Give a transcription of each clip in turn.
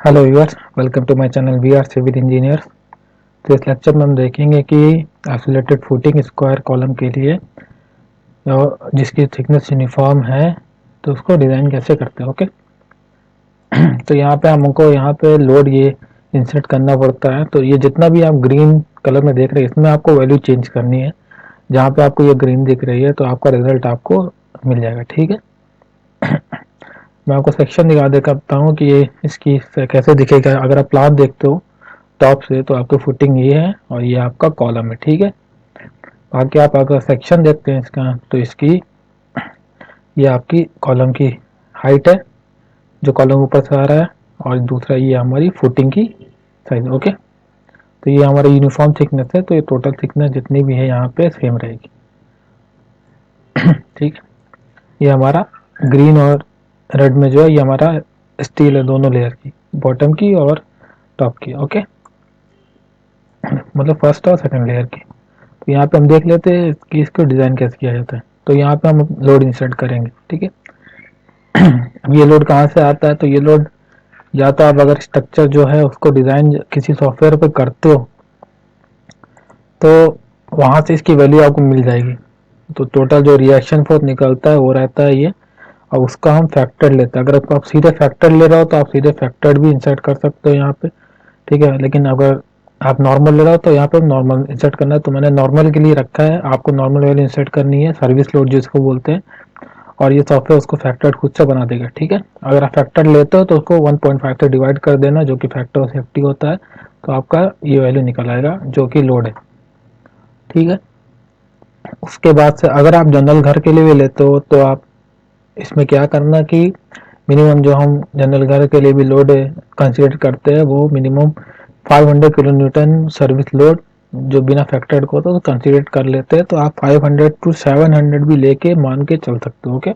Hello viewers, welcome to my channel we are civil engineers. तो इस lecture में हम देखेंगे कि आइसोलेटेड फुटिंग स्क्वायर कॉलम के लिए और जिसकी थिकनेस यूनिफॉर्म है तो उसको डिज़ाइन कैसे करते हैं। ओके तो यहाँ पे हमको यहाँ पे लोड ये इंसर्ट करना पड़ता है। तो ये जितना भी आप ग्रीन कलर में देख रहे हैं इसमें आपको वैल्यू चेंज करनी है। जहाँ पे आपको ये ग्रीन दिख रही है तो आपका रिजल्ट आपको मिल जाएगा। ठीक है, मैं आपको सेक्शन दिखा देता हूँ कि ये इसकी कैसे दिखेगा। अगर आप प्लाट देखते हो टॉप से तो आपकी फुटिंग ये है और ये आपका कॉलम है। ठीक है, बाकी आप अगर सेक्शन देखते हैं इसका तो इसकी ये आपकी कॉलम की हाइट है जो कॉलम ऊपर से आ रहा है, और दूसरा ये हमारी फुटिंग की साइज। ओके, तो ये हमारा यूनिफॉर्म थिकनेस है, तो ये टोटल थिकनेस जितनी भी है यहाँ पे सेम रहेगी। ठीक है, ये हमारा ग्रीन और रेड में जो है ये हमारा स्टील है, दोनों लेयर की, बॉटम की और टॉप की। ओके, मतलब फर्स्ट और सेकंड लेयर की। तो यहाँ पे हम देख लेते हैं कि इसको डिज़ाइन कैसे किया जाता है। तो यहाँ पे हम लोड इंसर्ट करेंगे। ठीक है, अब ये लोड कहाँ से आता है, तो ये लोड या तो आप अगर स्ट्रक्चर जो है उसको डिज़ाइन किसी सॉफ्टवेयर पे करते हो तो वहाँ से इसकी वैल्यू आपको मिल जाएगी। तो टोटल जो रिएक्शन फोर्स निकलता है वो रहता है ये, और उसका हम फैक्टर लेते हैं। अगर आप सीधे फैक्टर ले रहे हो तो आप सीधे फैक्टर भी इंसर्ट कर सकते हो यहाँ पे। ठीक है, लेकिन अगर आप नॉर्मल ले रहे हो तो यहाँ पे नॉर्मल इंसर्ट करना है। तो मैंने नॉर्मल के लिए रखा है, आपको नॉर्मल वैल्यू इंसर्ट करनी है, सर्विस लोड जिसको बोलते हैं, और ये सॉफ्टवेयर उसको फैक्टर खुद से बना देगा। ठीक है, अगर आप फैक्टर लेते हो तो उसको 1.5 से डिवाइड कर देना, जो कि फैक्टर ऑफ सेफ्टी होता है, तो आपका ये वैल्यू निकल आएगा जो कि लोड है। ठीक है, उसके बाद से अगर आप जनरल घर के लिए भी लेते हो तो आप इसमें क्या करना कि मिनिमम जो हम जनरल घर के लिए भी लोड कंसिडर करते हैं वो minimum 500 kilo Newton service load जो बिना फैक्टर्ड को तो कंसिडर कर लेते हैं। तो आप 500 टू 700 भी लेके मान के चल सकते हो। ओके,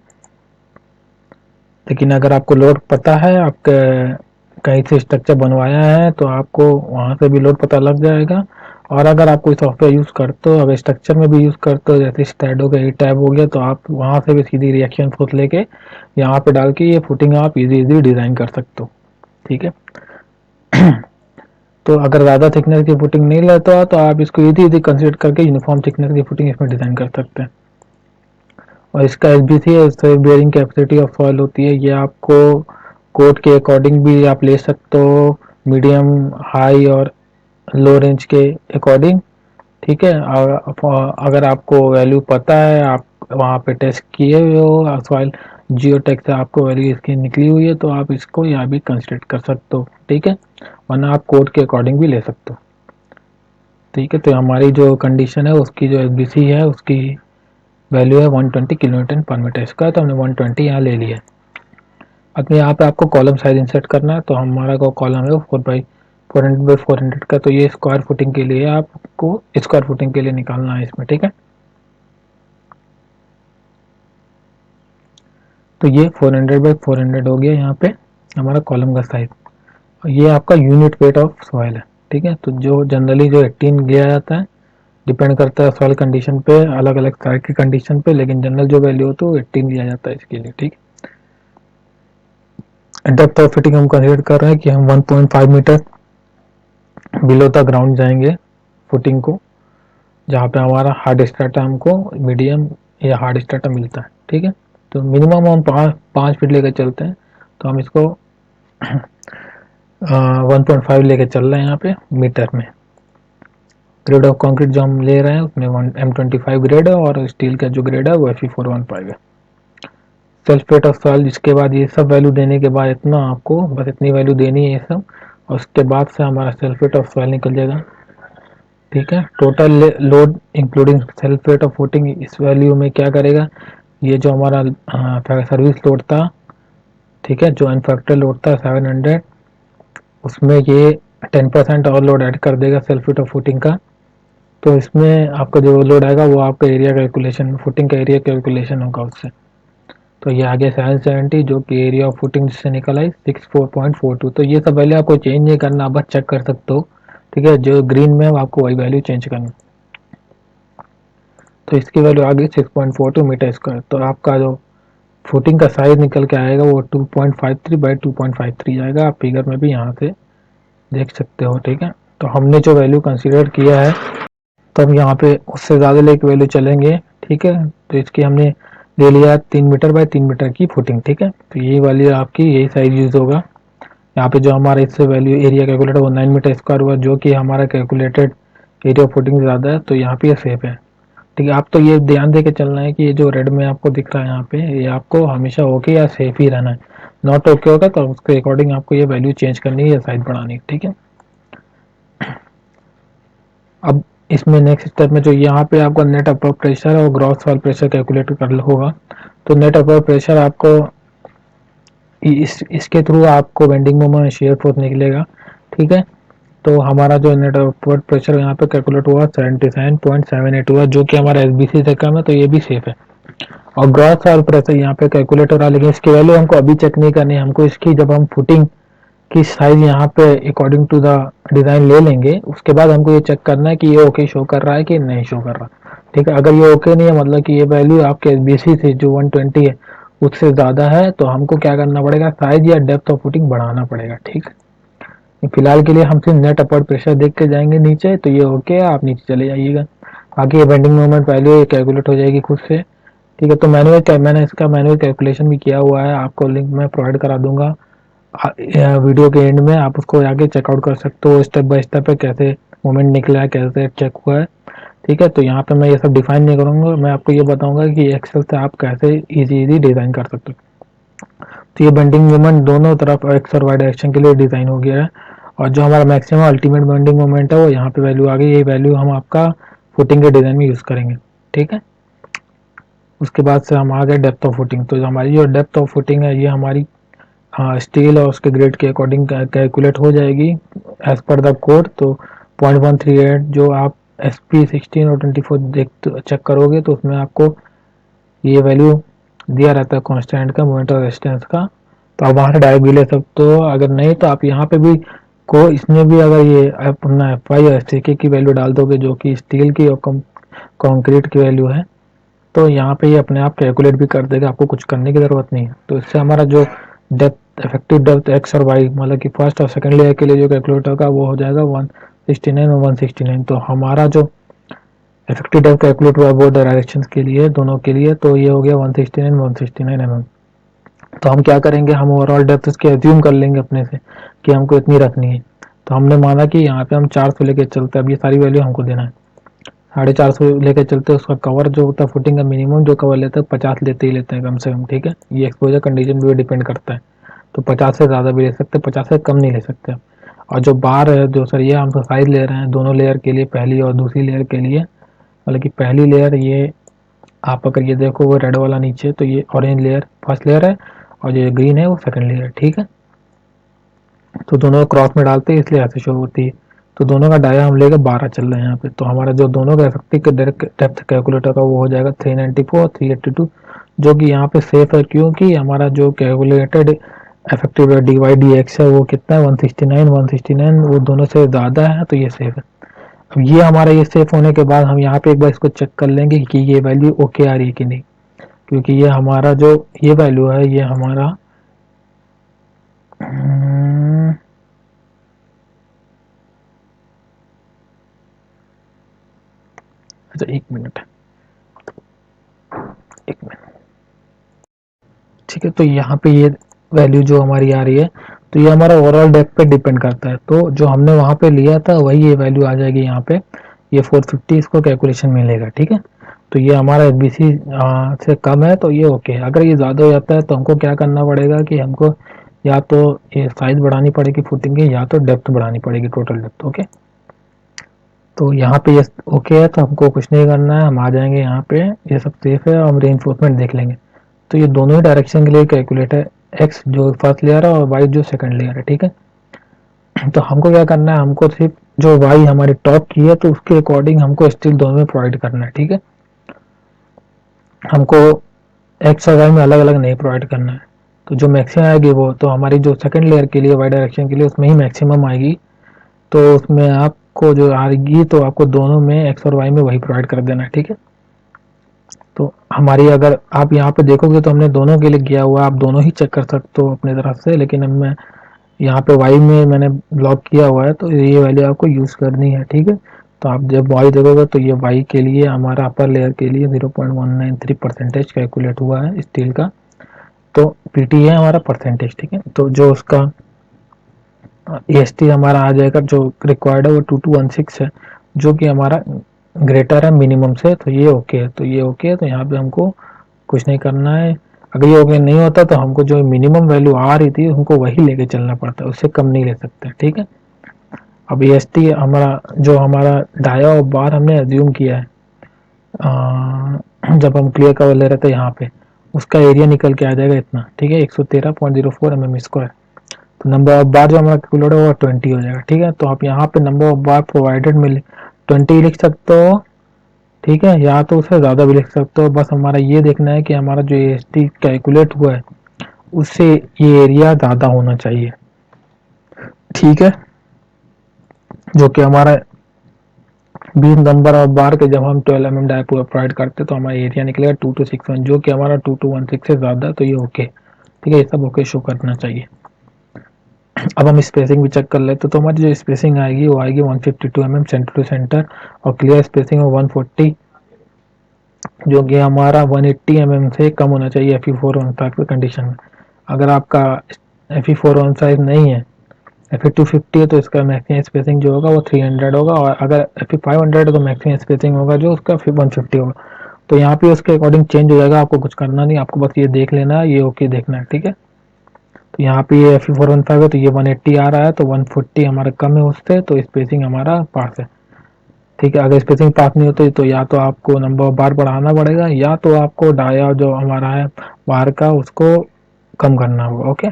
लेकिन अगर आपको लोड पता है, आपके कहीं से स्ट्रक्चर बनवाया है, तो आपको वहाँ से भी लोड पता लग जाएगा। और अगर आप कोई सॉफ्टवेयर यूज़ करते हो, अगर स्ट्रक्चर में भी यूज़ करते हो, जैसे स्टैड हो गया, ई टैब हो गया, तो आप वहाँ से भी सीधी रिएक्शन फोर्स लेके यहाँ पे डाल के ये फुटिंग आप इजी डिज़ाइन कर सकते हो। ठीक है, तो अगर ज़्यादा थिकनेस की फुटिंग नहीं लेते हो तो आप इसको इजी कंसिडर करके यूनिफॉर्म थिकनेस की फुटिंग इसमें डिज़ाइन कर सकते हैं। और इसका एसबीसी है, soil bearing capacity of soil होती है, ये आपको कोड के अकॉर्डिंग भी आप ले सकते हो, मीडियम, हाई और लो रेंज के अकॉर्डिंग। ठीक है, और अगर आपको वैल्यू पता है, आप वहाँ पे टेस्ट किए हुए हो सॉइल जियोटेक से आपको वैल्यू इसकी निकली हुई है, तो आप इसको यहाँ भी कंसिडर कर सकते हो। ठीक है, वरना आप कोड के अकॉर्डिंग भी ले सकते हो। ठीक है, तो हमारी जो कंडीशन है उसकी जो एसबीसी है उसकी वैल्यू है 120 किलो न्यूटन पर मीटर स्क्वायर, तो हमने 120 यहाँ ले लिया। अब यहाँ पे आपको कॉलम साइज इंसर्ट करना है, तो हमारा को कॉलम है वो 400 बाई 400 का, तो ये स्क्वायर फुटिंग के लिए आपको स्क्वायर फुटिंग के लिए निकालना है इसमें। ठीक है, तो ये 400 बाई 400 हो गया यहाँ पे हमारा कॉलम का साइज। ये आपका यूनिट वेट ऑफ सॉइल है। ठीक है, तो जो जनरली जो 18 लिया जाता है, डिपेंड करता है सॉइल कंडीशन पे, अलग अलग साइड की कंडीशन पे, लेकिन जनरल जो वैल्यू हो तो 18 लिया जाता है इसके लिए। ठीक, डेप्थ ऑफ फिटिंग हम कंसिडर कर रहे हैं कि हम 1.5 मीटर बिलो द ग्राउंड जाएंगे फुटिंग को, जहाँ पे हमारा हार्ड स्ट्रेटा हमको मीडियम या हार्ड स्ट्रेटा मिलता है। ठीक है, तो मिनिमम हम 5 फीट लेकर चलते हैं, तो हम इसको 1.5 लेकर चल रहे हैं यहाँ पे मीटर में। ग्रेड ऑफ कंक्रीट जो हम ले रहे हैं उसमें M25 ग्रेड है, और स्टील का जो ग्रेड है वो Fe415 है। सेल्फ वेट ऑफ सॉइल, जिसके बाद ये सब वैल्यू देने के बाद इतना आपको बस इतनी वैल्यू देनी है ये सब, और उसके बाद से हमारा सेल्फ वेट ऑफ सॉइल निकल जाएगा। ठीक है, total load including self weight of footing, इस वैल्यू में क्या करेगा, ये जो हमारा सर्विस लोड था, ठीक है, जो अनफैक्टर लोड था 700, उसमें ये 10% और लोड ऐड कर देगा सेल्फ वेट ऑफ फुटिंग का। तो इसमें आपका जो लोड आएगा वो आपका एरिया कैलकुलेशन, फुटिंग का एरिया कैलकुलेशन होगा उससे। तो ये आगे 770 जो कि एरिया ऑफ फुटिंग जिससे निकल आई 64.42। तो ये सब वैल्यू आपको चेंज नहीं करना, आप बस चेक कर सकते हो। ठीक है, जो ग्रीन में आपको वही वैल्यू चेंज करना। तो इसकी वैल्यू आ गई 6.42 मीटर स्क्वायर। तो आपका जो फुटिंग का साइज निकल के आएगा वो 2.53 बाई 2.53 आएगा। आप फिगर में भी यहाँ से देख सकते हो, ठीक है। तो हमने जो वैल्यू कंसीडर किया है तो हम यहाँ पे उससे ज़्यादा लेके वैल्यू चलेंगे, ठीक है। तो इसकी हमने ले लिया 3 मीटर बाई 3 मीटर की फुटिंग, ठीक है। तो यही वाली आपकी यही साइज यूज होगा। यहाँ पे जो हमारा इससे वैल्यू एरिया कैलकुलेटर वो 9 मीटर स्क्वायर हुआ, जो कि हमारा कैलकुलेटेड एरिया ऑफ फुटिंग ज़्यादा है, तो यहाँ पे ये सेफ है, ठीक है। आप तो ये ध्यान दे के चलना है कि ये जो रेड में आपको दिख रहा है यहाँ पे, ये आपको हमेशा ओके या सेफ ही रहना है। नॉट ओके होगा तो उसके अकॉर्डिंग आपको ये वैल्यू चेंज करनी है या साइज बढ़ानी है, ठीक है। अब इसमें नेक्स्ट स्टेप में जो यहाँ पे आपको नेट अपर प्रेशर और ग्रॉस वॉल प्रेशर कैलकुलेट कर होगा। तो नेट अपर प्रेशर आपको इसके थ्रू आपको बेंडिंग मोमेंट शेयर फोर्स निकलेगा, ठीक है। तो हमारा जो नेट अपर प्रेशर यहाँ पे कैलकुलेट हुआ 77.78 हुआ, जो कि हमारा एसबीसी से कम है, तो ये भी सेफ है। और ग्रॉस वॉल प्रेशर यहाँ पे कैलकुलेट हो रहा है, लेकिन इसकी वैल्यू हमको अभी चेक नहीं करनी है। हमको इसकी जब हम फुटिंग की साइज यहाँ पे अकॉर्डिंग टू द डिजाइन ले लेंगे, उसके बाद हमको ये चेक करना है कि ये ओके शो कर रहा है कि नहीं शो कर रहा, ठीक है। अगर ये ओके नहीं है, मतलब कि ये वैल्यू आपके एसबीसी से जो 120 है उससे ज़्यादा है, तो हमको क्या करना पड़ेगा, साइज या डेप्थ ऑफ फुटिंग बढ़ाना पड़ेगा, ठीक है। फिलहाल के लिए हम सिर्फ नेट अपवर्ड प्रेशर देख के जाएंगे नीचे, तो ये ओके है, आप नीचे चले जाइएगा। बाकी ये बेंडिंग मोमेंट वैल्यू कैलकुलेट हो जाएगी खुद से, ठीक है। तो मैंने इसका मैनुअल कैलकुलेशन भी किया हुआ है, आपको लिंक मैं प्रोवाइड करा दूंगा वीडियो के एंड में। आप उसको आगे चेकआउट कर सकते हो स्टेप बाय स्टेप है, कैसे मोमेंट निकला है, कैसे चेक हुआ है, ठीक है। तो यहाँ पे मैं ये सब डिफाइन नहीं करूँगा, मैं आपको ये बताऊंगा कि एक्सेल से आप कैसे इजी डिज़ाइन कर सकते हो। तो ये बेंडिंग मोमेंट दोनों तरफ एक्स और वाई डायरेक्शन के लिए डिज़ाइन हो गया है। और जो हमारा मैक्सिमम अल्टीमेट बेंडिंग मोमेंट है वो यहाँ पे वैल्यू आ गई। ये वैल्यू हम आपका फुटिंग के डिज़ाइन में यूज़ करेंगे, ठीक है। उसके बाद से हम आ गए डेप्थ ऑफ फुटिंग। तो हमारी जो डेप्थ ऑफ फुटिंग है ये हमारी स्टील और उसके ग्रेड के अकॉर्डिंग कैलकुलेट हो जाएगी एज पर द कोड। तो 0.138 जो आप SP16 और 24 देख चेक करोगे तो उसमें आपको ये वैल्यू दिया रहता है कांस्टेंट का, मोमेंट ऑफ रेजिस्टेंस का। तो आप वहाँ से डायरेक्ट भी ले सकते हो, अगर नहीं तो आप यहाँ पे भी को इसमें भी अगर ये अपना FY और SK की वैल्यू डाल दोगे जो कि स्टील की और कंक्रीट की वैल्यू है, तो यहाँ पे ये अपने आप कैलकुलेट भी कर देगा, आपको कुछ करने की ज़रूरत नहीं है। तो इससे हमारा जो डेप्थ इफेक्टिव डेप्थ एक्स और वाई मतलब कि फर्स्ट और सेकंड लेयर के लिए जो कैलकुलेट होगा वो हो जाएगा 169 और 169। तो हमारा जो इफेक्टिव डेप्थ कैलकुलेट हुआ वो डायरेक्शन के लिए दोनों के लिए, तो ये हो गया 169 mm। तो हम क्या करेंगे, हम ओवरऑल डेप्थ इसके एज्यूम कर लेंगे अपने से कि हमको इतनी रखनी है। तो हमने माना कि यहाँ पे हम 400 लेके चलते हैं, अब ये सारी वैल्यू हमको देना है। 450 लेके चलते हैं, उसका कवर जो होता है फुटिंग का मिनिमम जो कवर लेते हैं 50 लेते ही लेते हैं कम से कम, ठीक है। ये एक्सपोजर कंडीशन पे डिपेंड करता है, तो 50 से ज़्यादा भी ले सकते हैं, 50 से कम नहीं ले सकते। और जो बार है जो सर ये हम तो साइज ले रहे हैं दोनों लेयर के लिए, पहली और दूसरी लेयर के लिए, मतलब कि पहली लेयर ये आप अगर ये देखो वो रेड वाला नीचे, तो ये ऑरेंज लेयर फर्स्ट लेयर है और जो ग्रीन है वो सेकंड लेयर है, ठीक है। तो दोनों क्रॉस में डालते हैं इसलिए ऐसे शो होती है। तो दोनों का डाया हम लेकर 12 चल रहे हैं यहाँ पे। तो हमारा जो दोनों का इफेक्टिव डेप्थ कैलकुलेटर का वो हो जाएगा 394 382, जो कि यहाँ पे सेफ है क्योंकि हमारा जो कैलकुलेटेड इफेक्टिव DY/DX है वो कितना है 169 वो दोनों से ज़्यादा है, तो ये सेफ है। अब ये हमारा ये सेफ होने के बाद हम यहाँ पे एक बार इसको चेक कर लेंगे कि ये वैल्यू ओके आ रही है कि नहीं, क्योंकि ये हमारा जो ये वैल्यू है ये हमारा अच्छा एक मिनट, ठीक है। तो यहाँ पे ये वैल्यू जो हमारी आ रही है, तो ये हमारा ओवरऑल डेप्थ पे डिपेंड करता है। तो जो हमने वहाँ पे लिया था वही ये वैल्यू आ जाएगी यहाँ पे, ये 450 इसको कैलकुलेशन मिलेगा, ठीक है। तो ये हमारा एसबीसी से कम है तो ये ओके है। अगर ये ज़्यादा हो जाता है तो हमको क्या करना पड़ेगा कि हमको या तो ये साइज बढ़ानी पड़ेगी फुटिंग की, या तो डेप्थ बढ़ानी पड़ेगी, टोटल डेप्थ, ओके। तो यहाँ पे ये ओके है तो हमको कुछ नहीं करना है, हम आ जाएंगे यहाँ पे, ये सब सेफ है और हम रेनफोर्समेंट देख लेंगे। तो ये दोनों ही डायरेक्शन के लिए कैलकुलेट है, एक्स जो फर्स्ट लेयर है और वाई जो सेकंड लेयर है, ठीक है। तो हमको क्या करना है, हमको सिर्फ जो वाई हमारी टॉप की है तो उसके अकॉर्डिंग हमको स्टील दोनों में प्रोवाइड करना है, ठीक है। हमको एक्स और वाई में अलग अलग नहीं प्रोवाइड करना है। तो जो मैक्सिमम आएगी वो तो हमारी जो सेकंड लेयर के लिए वाई डायरेक्शन के लिए उसमें ही मैक्सिमम आएगी, तो उसमें आपको जो आएगी तो आपको दोनों में एक्स और वाई में वही प्रोवाइड कर देना है, ठीक है। तो हमारी अगर आप यहाँ पे देखोगे तो हमने दोनों के लिए किया हुआ, आप दोनों ही चेक कर सकते हो अपनी तरफ से, लेकिन अब मैं यहाँ पे वाई में मैंने ब्लॉक किया हुआ है तो ये वैल्यू आपको यूज़ करनी है, ठीक है। तो आप जब वाई देखोगे तो ये वाई के लिए हमारा अपर लेयर के लिए 0.193% कैलकुलेट हुआ है स्टील का, तो पीटी है हमारा परसेंटेज, ठीक है। तो जो उसका एएसटी हमारा आ जाएगा जो रिक्वायर्ड है वो 2216 है, जो कि हमारा ग्रेटर है मिनिमम से, तो ये ओके है, तो ये ओके है। तो यहाँ पे हमको कुछ नहीं करना है। अगर ये ओके नहीं होता तो हमको जो मिनिमम वैल्यू आ रही थी हमको वही लेके चलना पड़ता है, उससे कम नहीं ले सकते, ठीक है। अब एएसटी हमारा जो हमारा डाया और बार हमने एज्यूम किया है, जब हम क्लियर कवर ले रहे थे यहाँ पे, उसका एरिया निकल के आ जाएगा इतना, ठीक है, 113.04 mm²। तो नंबर ऑफ बार जो हमारा कैलकुलेट है वो 20 हो जाएगा, ठीक है। तो आप यहाँ पे नंबर ऑफ बार प्रोवाइडेड में 20 लिख सकते हो, ठीक है, या तो उससे ज़्यादा भी लिख सकते हो। बस हमारा ये देखना है कि हमारा जो एएसटी कैलकुलेट हुआ है उससे ये एरिया ज़्यादा होना चाहिए, ठीक है। जो कि हमारा 20 नंबर ऑफ बार के जब हम 12 mm डाई प्रोवाइड करते तो हमारा एरिया निकलेगा 2261, जो कि हमारा 2216 से ज़्यादा, तो ये ओके, ठीक है, ये सब ओके शो करना चाहिए। अब हम स्पेसिंग भी चेक कर लेते तो हमारी जो स्पेसिंग आएगी वो आएगी 152 mm सेंटर टू सेंटर, और क्लियर स्पेसिंग है 140, जो कि हमारा 180 mm से कम होना चाहिए Fe415 की कंडीशन में। अगर आपका Fe415 नहीं है, Fe250 है, तो इसका मैक्सिमम स्पेसिंग जो होगा वो 300 होगा, और अगर Fe500 है तो मैक्सिमम स्पेसिंग होगा जो उसका 150 होगा। तो यहाँ पे उसके अकॉर्डिंग चेंज हो जाएगा, आपको कुछ करना नहीं, आपको बस ये देख लेना है, ये ओके देखना है, ठीक है। तो यहाँ पे ये Fe415 है तो ये 180 आ रहा है, तो 140 हमारा कम है उससे, तो स्पेसिंग हमारा पास है, ठीक है। अगर स्पेसिंग पास नहीं होती तो या तो आपको नंबर ऑफ बार बढ़ाना पड़ेगा, या तो आपको डाया जो हमारा है बार का उसको कम करना होगा, ओके,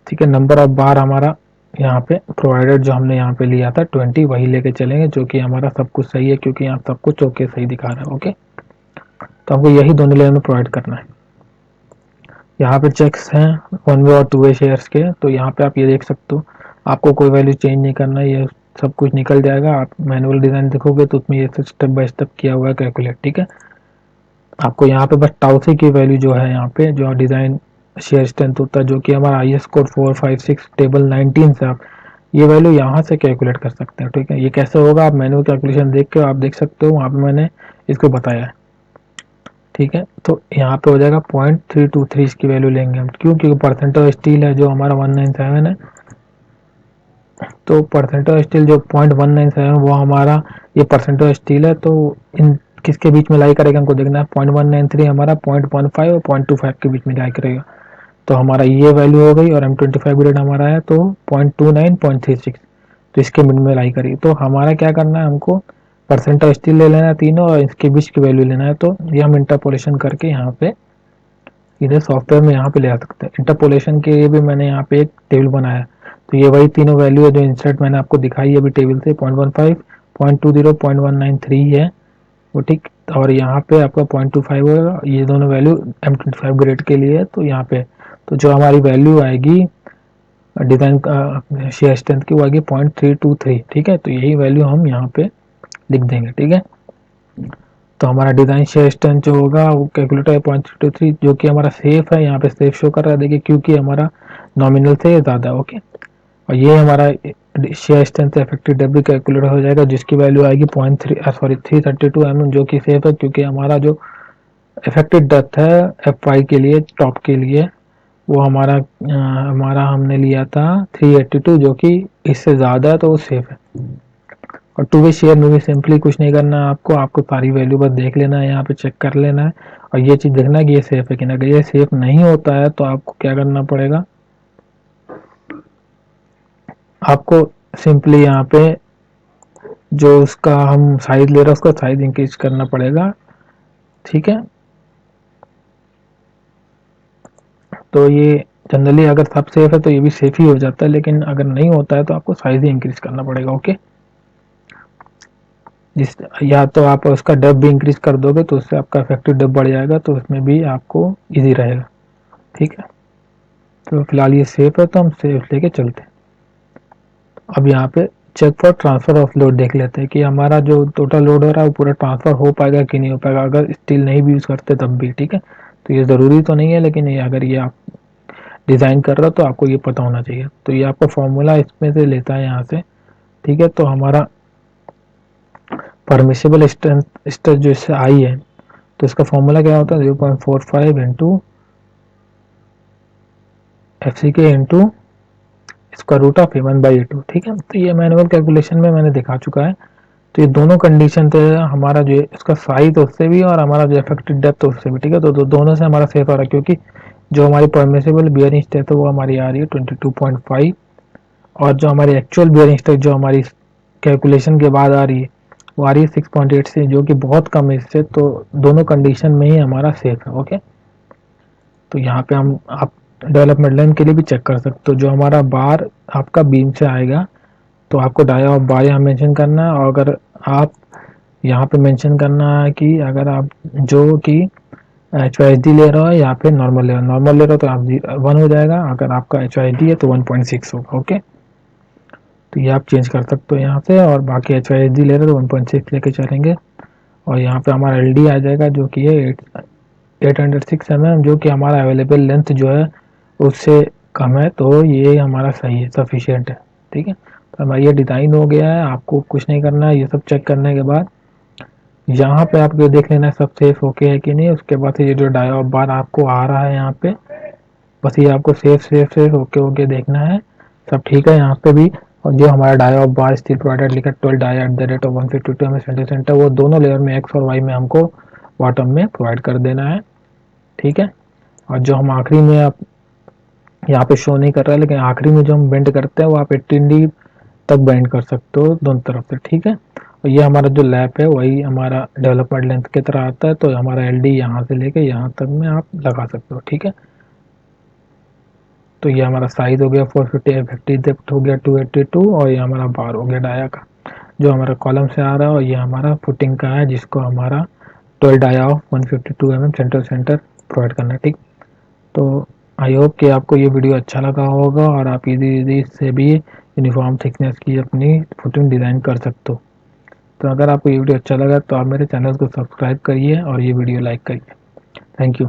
ठीक है। नंबर ऑफ बार हमारा यहाँ पे प्रोवाइडेड जो हमने यहाँ पे लिया था 20, वही लेके चलेंगे, जो कि हमारा सब कुछ सही है, क्योंकि यहाँ सब कुछ ओके सही दिखा रहा है, ओके। तो हमको यही दोनों लेयर में प्रोवाइड करना है। यहाँ पे चेक्स हैं 1 वे और 2 वे शेयर्स के, तो यहाँ पे आप ये देख सकते हो, आपको कोई वैल्यू चेंज नहीं करना है, ये सब कुछ निकल जाएगा। आप मैनुअल डिज़ाइन देखोगे तो उसमें ये स्टेप बाय स्टेप किया हुआ है कैलकुलेट, ठीक है। आपको यहाँ पे बस टाउसी की वैल्यू जो है यहाँ पे जो डिज़ाइन शेयर स्ट्रेंथ होता है, जो कि हमारा IS कोड 456 टेबल 19 से आप ये वैल्यू यहाँ से कैलकुलेट कर सकते हैं, ठीक है। ये कैसे होगा आप मैनुअल कैलकुलेशन देख के आप देख सकते हो, वहाँ पे मैंने इसको बताया है, ठीक है। तो यहाँ पे हो जाएगा 0.323 इसकी वैल्यू लेंगे हम, क्यों, क्योंकि परसेंट ऑफ स्टील है जो हमारा 197 है, तो परसेंट ऑफ स्टील जो 0.197 वो हमारा ये परसेंट ऑफ स्टील है, तो इन किसके बीच में लाई करेगा हमको देखना है। 0.193 हमारा 0.15 और 0.25 के बीच में लाई करेगा, तो हमारा ये वैल्यू हो गई, और M25 ग्रेड हमारा है तो 0.29 0.36, तो इसके मिड में लाई करिए। तो हमारा क्या करना है, हमको परसेंट ऑफ स्टील ले लेना है तीनों, और इसके बीच की वैल्यू लेना है, तो ये हम इंटरपोलेशन करके यहाँ पे इधर सॉफ्टवेयर में यहाँ पे ले आ सकते हैं। इंटरपोलेशन के लिए भी मैंने यहाँ पे एक टेबल बनाया, तो ये वही तीनों वैल्यू है जो इंसर्ट मैंने आपको दिखाई है अभी टेबल से, 0.15 0.20 0.193 है वो, ठीक। और यहाँ पे आपका 0.25 होगा, ये दोनों वैल्यू M25 ग्रेड के लिए है। तो यहाँ पे तो जो हमारी वैल्यू आएगी डिज़ाइन का शेयर स्ट्रेंथ की वो आएगी 0.323, ठीक है। तो यही वैल्यू हम यहाँ पे लिख देंगे, ठीक है। तो हमारा डिज़ाइन शेयर स्ट्रेंथ जो होगा वो कैलकुलेटर है 0.323, जो कि हमारा सेफ है, यहाँ पे सेफ शो कर रहा है, देखिए, क्योंकि हमारा नॉमिनल से ज़्यादा, ओके। और ये हमारा शेयर स्ट्रेंथ इफेक्टिव डेप्थ भी कैलकुलेट हो जाएगा, जिसकी वैल्यू आएगी 332 mm, जो कि सेफ है, क्योंकि हमारा जो इफेक्टिव डेप्थ है F5 के लिए टॉप के लिए वो हमारा हमने लिया था 382, जो कि इससे ज़्यादा है तो वो सेफ है। और टू वे शेयर में भी सिंपली कुछ नहीं करना है आपको सारी वैल्यू बस देख लेना है, यहाँ पे चेक कर लेना है, और ये चीज़ देखना है कि ये सेफ है कि नहीं। अगर ये सेफ नहीं होता है तो आपको क्या करना पड़ेगा, आपको सिंपली यहाँ पे जो उसका हम साइज ले रहे हैं उसका साइज इंक्रीज करना पड़ेगा, ठीक है। तो ये जनरली अगर सब सेफ है तो ये भी सेफ ही हो जाता है, लेकिन अगर नहीं होता है तो आपको साइज ही इंक्रीज करना पड़ेगा, ओके। जिस या तो आप उसका डेप्थ भी इंक्रीज कर दोगे तो उससे आपका इफेक्टिव डेप्थ बढ़ जाएगा, तो उसमें भी आपको इजी रहेगा, ठीक है। तो फिलहाल ये सेफ है तो हम सेफ लेके चलते हैं। अब यहाँ पे check for transfer of load देख लेते हैं कि हमारा जो टोटल लोड हो रहा है वो पूरा ट्रांसफ़र हो पाएगा कि नहीं हो पाएगा, अगर स्टिल नहीं भी यूज़ करते तब भी, ठीक है। तो ये ज़रूरी तो नहीं है, लेकिन ये अगर ये आप डिज़ाइन कर रहे हो तो आपको ये पता होना चाहिए। तो ये आपका फॉर्मूला इसमें से लेता है यहाँ से, ठीक है। तो हमारा परमिसिबल स्ट्रेस जो इससे आई है, तो इसका फॉर्मूला क्या होता है, 0.45 इंटू एफ सी के इंटू इसका रूट ऑफ A1/A2, ठीक है। तो ये मैनुअल कैलकुलेशन में मैंने दिखा चुका है। तो ये दोनों कंडीशन थे, हमारा जो इसका साइज उससे भी और हमारा जो इफेक्टिव डेप्थ उससे भी, ठीक है। तो दोनों से हमारा सेफ आ रहा है, क्योंकि जो हमारी परमिसिबल बियरिंग स्ट्रेंथ है वो हमारी आ रही है 22.5, और जो हमारी एक्चुअल बियरिंग स्ट्रेंथ जो हमारी कैलकुलेशन के बाद आ रही है वो आ रही है 6.8 से, जो कि बहुत कम है इससे। तो दोनों कंडीशन में ही हमारा सेफ है, ओके। तो यहाँ पे हम आप डेवलपमेंट लाइन के लिए भी चेक कर सकते हो। जो हमारा बार आपका बीम से आएगा तो आपको डाया ऑफ बार यहाँ मेंशन करना है, और अगर आप यहाँ पे मेंशन करना है कि अगर आप जो कि HYSD ले रहे हो या फिर नॉर्मल ले रहे हो, नॉर्मल ले रहे हो तो आप 1 हो जाएगा, अगर आपका HYSD है तो 1.6 होगा, ओके। तो ये आप चेंज कर सकते हो यहाँ से, और बाकी HYSD ले रहे हो तो 1.6 लेके चलेंगे। और यहाँ पे हमारा LD आ जाएगा जो कि है 806 mm, जो कि हमारा अवेलेबल लेंथ जो है उससे कम है, तो ये हमारा सही है, सफिशियंट है, ठीक है। तो हमारा ये डिज़ाइन हो गया है। आपको कुछ नहीं करना है, ये सब चेक करने के बाद यहाँ पे आपको देख लेना है सब सेफ ओके है कि नहीं। उसके बाद ये जो डाया ऑफ बार आपको आ रहा है यहाँ पे, बस ये आपको सेफ ओके ओके देखना है, सब ठीक है यहाँ पे भी। और जो हमारा dia of bar steel provided लिखा 12 dia at the rate of 152 mm centre, वो दोनों लेयर में एक्स और वाई में हमको बॉटम में प्रोवाइड कर देना है, ठीक है। और जो हम आखिरी में आप यहाँ पे शो नहीं कर रहा है, लेकिन आखिरी में जो हम बेंड करते हैं वो आप 18D तक बेंड कर सकते हो दोनों तरफ से, ठीक है। और ये हमारा जो लैप है वही हमारा डेवलपमेंट लेंथ की तरह आता है, तो हमारा LD यहाँ से लेके यहाँ तक में आप लगा सकते हो, ठीक है। तो ये हमारा साइज हो गया 450, इफेक्टिव डेप्थ हो गया 282, और ये हमारा बार हो गया डाया का जो हमारा कॉलम से आ रहा है, और ये हमारा फुटिंग का है जिसको हमारा 12 dia of 152 mm centre provide करना है, ठीक। तो आई होप कि आपको ये वीडियो अच्छा लगा होगा, और आप इजीली से भी यूनिफॉर्म थिकनेस की अपनी फुटिंग डिज़ाइन कर सकते हो। तो अगर आपको ये वीडियो अच्छा लगा तो आप मेरे चैनल को सब्सक्राइब करिए और ये वीडियो लाइक करिए। Thank you.